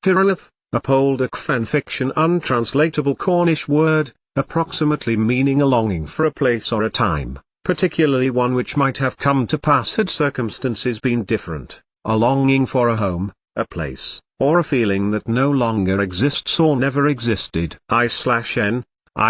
Hiraeth, a Poldark fanfiction untranslatable Cornish word, approximately meaning a longing for a place or a time, particularly one which might have come to pass had circumstances been different, a longing for a home, a place, or a feeling that no longer exists or never existed. I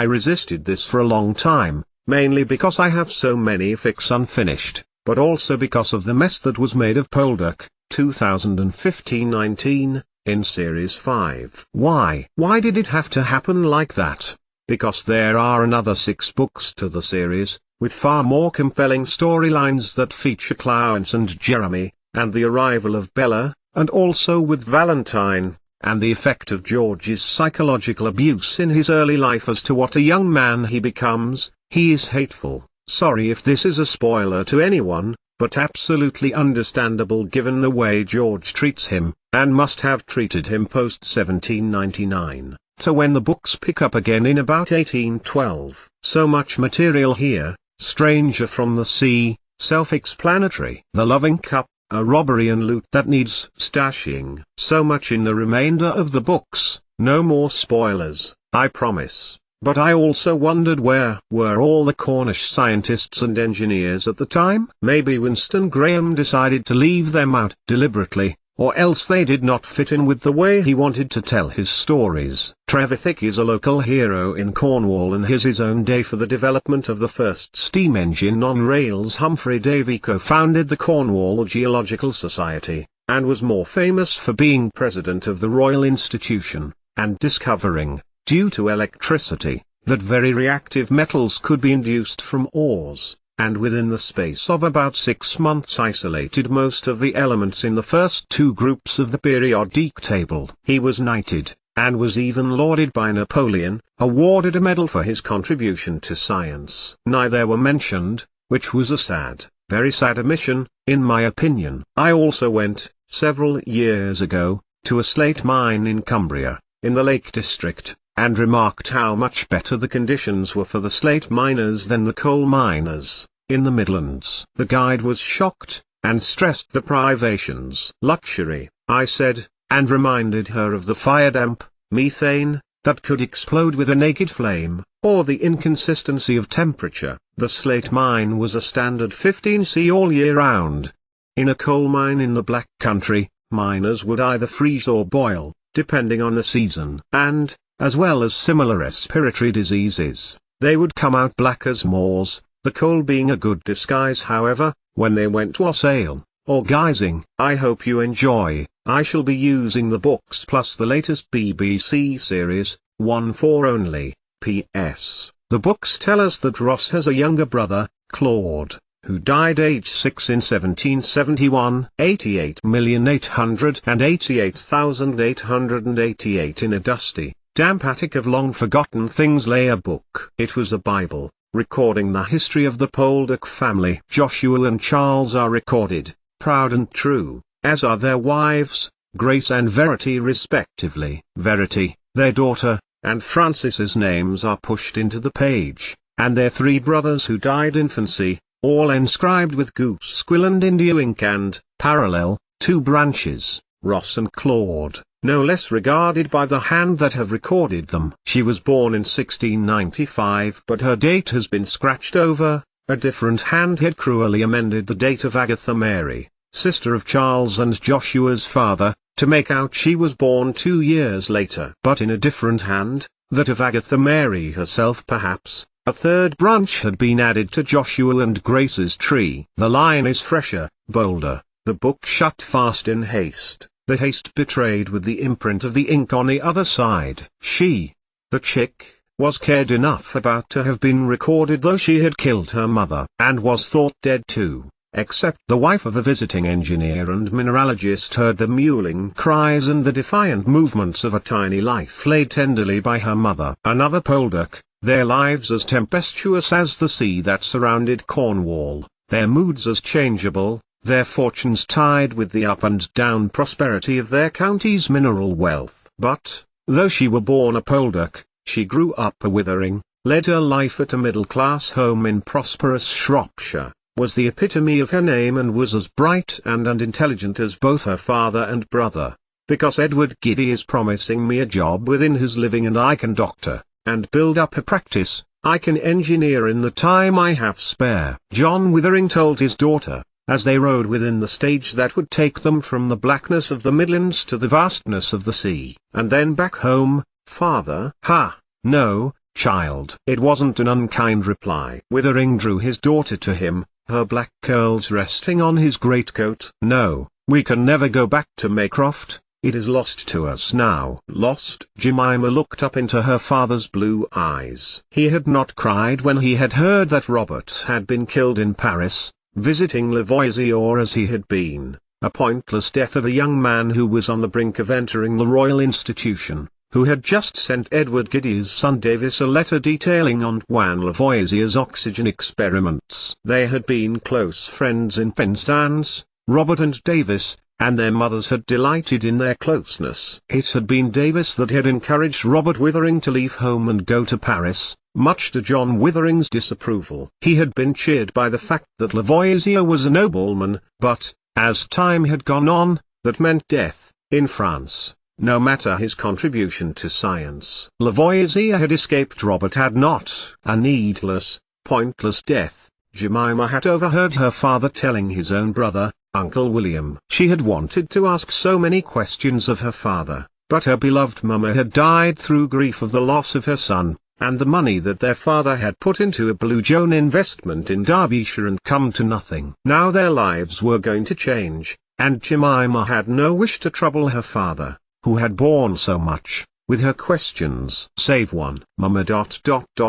resisted this for a long time, mainly because I have so many fics unfinished, but also because of the mess that was made of Poldark, 2015-19, in Series 5. Why did it have to happen like that? Because there are another 6 books to the series, with far more compelling storylines that feature Clarence and Jeremy, and the arrival of Bella, and also with Valentine, and the effect of George's psychological abuse in his early life as to what a young man he becomes. He is hateful. Sorry if this is a spoiler to anyone, but absolutely understandable given the way George treats him, and must have treated him post-1799, to when the books pick up again in about 1812. So much material here, Stranger from the Sea, self-explanatory. The Loving Cup, a robbery and loot that needs stashing. So much in the remainder of the books, no more spoilers, I promise. But I also wondered where were all the Cornish scientists and engineers at the time? Maybe Winston Graham decided to leave them out deliberately, or else they did not fit in with the way he wanted to tell his stories. Trevithick is a local hero in Cornwall and has his own day for the development of the first steam engine on rails. Humphrey Davy co-founded the Cornwall Geological Society, and was more famous for being president of the Royal Institution, and discovering, due to electricity, that very reactive metals could be induced from ores, and within the space of about 6 months isolated most of the elements in the first 2 groups of the periodic table. He was knighted, and was even lauded by Napoleon, awarded a medal for his contribution to science. Neither were mentioned, which was a sad, very sad omission, in my opinion. I also went, several years ago, to a slate mine in Cumbria, in the Lake District, and remarked how much better the conditions were for the slate miners than the coal miners, in the Midlands. The guide was shocked, and stressed the privations. Luxury, I said, and reminded her of the fire damp, methane, that could explode with a naked flame, or the inconsistency of temperature. The slate mine was a standard 15°C all year round. In a coal mine in the Black Country, miners would either freeze or boil, depending on the season. And, as well as similar respiratory diseases, they would come out black as moors, the coal being a good disguise. However, when they went to wassail, or guising. I hope you enjoy. I shall be using the books plus the latest BBC series, one for only. P.S. The books tell us that Ross has a younger brother, Claude, who died age 6 in 1771, 88,888,888 in a dusty, damp attic of long-forgotten things. Lay a book. It was a Bible, recording the history of the Poldark family. Joshua and Charles are recorded, proud and true, as are their wives, Grace and Verity respectively. Verity, their daughter, and Francis's names are pushed into the page, and their 3 brothers who died infancy, all inscribed with goose quill and India ink and, parallel, 2 branches, Ross and Claude, no less regarded by the hand that have recorded them. She was born in 1695 but her date has been scratched over, a different hand had cruelly amended the date of Agatha Mary, sister of Charles and Joshua's father, to make out she was born 2 years later. But in a different hand, that of Agatha Mary herself perhaps, a 3rd branch had been added to Joshua and Grace's tree. The line is fresher, bolder, the book shut fast in haste, the haste betrayed with the imprint of the ink on the other side. She, the chick, was cared enough about to have been recorded though she had killed her mother, and was thought dead too, except the wife of a visiting engineer and mineralogist heard the mewling cries and the defiant movements of a tiny life laid tenderly by her mother. Another Poldark, their lives as tempestuous as the sea that surrounded Cornwall, their moods as changeable, their fortunes tied with the up and down prosperity of their county's mineral wealth. But, though she were born a Poldark, she grew up a withering, led her life at a middle-class home in prosperous Shropshire, was the epitome of her name and was as bright and intelligent as both her father and brother. because Edward Giddy is promising me a job within his living and I can doctor, and build up a practice, I can engineer in the time I have spare. John Withering told his daughter, as they rode within the stage that would take them from the blackness of the Midlands to the vastness of the sea, and then back home, "Father." "Ha, no, child." It wasn't an unkind reply. Withering drew his daughter to him, her black curls resting on his greatcoat. "No, we can never go back to Maycroft. It is lost to us now." "Lost?" Jemima looked up into her father's blue eyes. He had not cried when he had heard that Robert had been killed in Paris, visiting Lavoisier as he had been, a pointless death of a young man who was on the brink of entering the Royal Institution, who had just sent Edward Giddy's son Davis a letter detailing Antoine Lavoisier's oxygen experiments. They had been close friends in Penzance, Robert and Davis, and their mothers had delighted in their closeness. It had been Davis that had encouraged Robert Withering to leave home and go to Paris, much to John Withering's disapproval. He had been cheered by the fact that Lavoisier was a nobleman, but, as time had gone on, that meant death, in France, no matter his contribution to science. Lavoisier had escaped. Robert had not. A needless, pointless death, Jemima had overheard her father telling his own brother, Uncle William. She had wanted to ask so many questions of her father, but her beloved mamma had died through grief of the loss of her son, and the money that their father had put into a Blue Joan investment in Derbyshire and come to nothing. Now their lives were going to change, and Jemima had no wish to trouble her father, who had borne so much, with her questions. Save one. "Mama.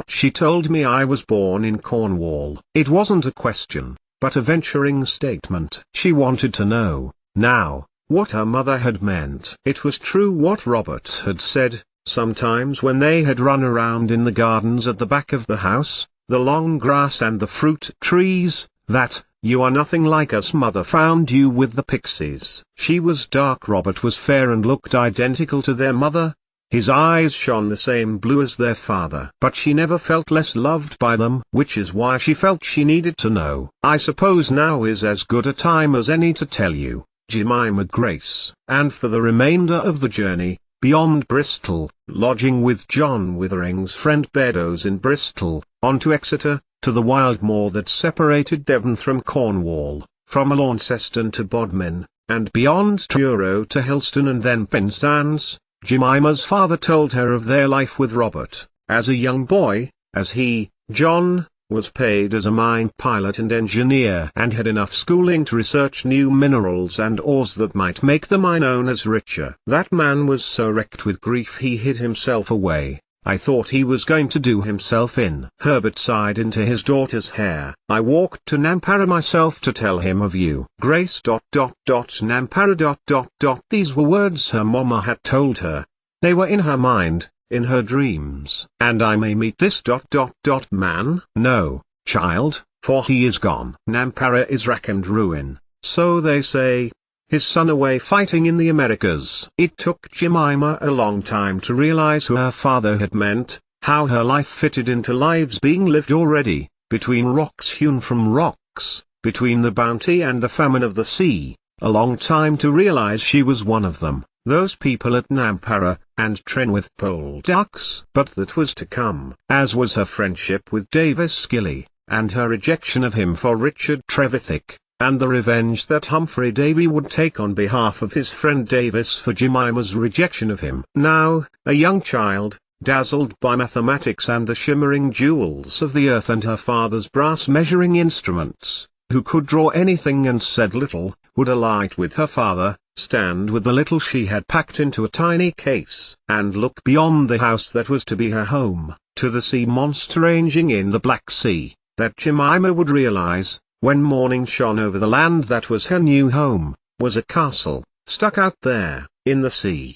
She told me I was born in Cornwall." It wasn't a question, but a venturing statement. She wanted to know, now, what her mother had meant. It was true what Robert had said. Sometimes when they had run around in the gardens at the back of the house, the long grass and the fruit trees, that, "You are nothing like us, mother found you with the pixies." She was dark, Robert was fair and looked identical to their mother. His eyes shone the same blue as their father. But she never felt less loved by them, which is why she felt she needed to know. "I suppose now is as good a time as any to tell you, Jemima Grace." And for the remainder of the journey, beyond Bristol, lodging with John Withering's friend Beddoes in Bristol, on to Exeter, to the wild moor that separated Devon from Cornwall, from Launceston to Bodmin, and beyond Truro to Helston and then Penzance, Jemima's father told her of their life with Robert, as a young boy, as he, John, was paid as a mine pilot and engineer and had enough schooling to research new minerals and ores that might make the mine owners richer. That man was so wrecked with grief he hid himself away. I thought he was going to do himself in. Herbert sighed into his daughter's hair. "I walked to Nampara myself to tell him of you." Grace. Nampara. These were words her mamma had told her. They were in her mind, in her dreams. "And I may meet this man?" "No, child, for he is gone. Nampara is rack and ruin, so they say. His son away fighting in the Americas." It took Jemima a long time to realize who her father had meant, how her life fitted into lives being lived already, between rocks hewn from rocks, between the bounty and the famine of the sea, a long time to realize she was one of them, those people at Nampara, and Trenwith Poldarks. But that was to come, as was her friendship with Davis Skilly, and her rejection of him for Richard Trevithick, and the revenge that Humphrey Davy would take on behalf of his friend Davis for Jemima's rejection of him. Now, a young child, dazzled by mathematics and the shimmering jewels of the earth and her father's brass measuring instruments, who could draw anything and said little, would alight with her father, stand with the little she had packed into a tiny case, and look beyond the house that was to be her home, to the sea monster ranging in the Black Sea, that Jemima would realize, when morning shone over the land that was her new home, was a castle, stuck out there, in the sea.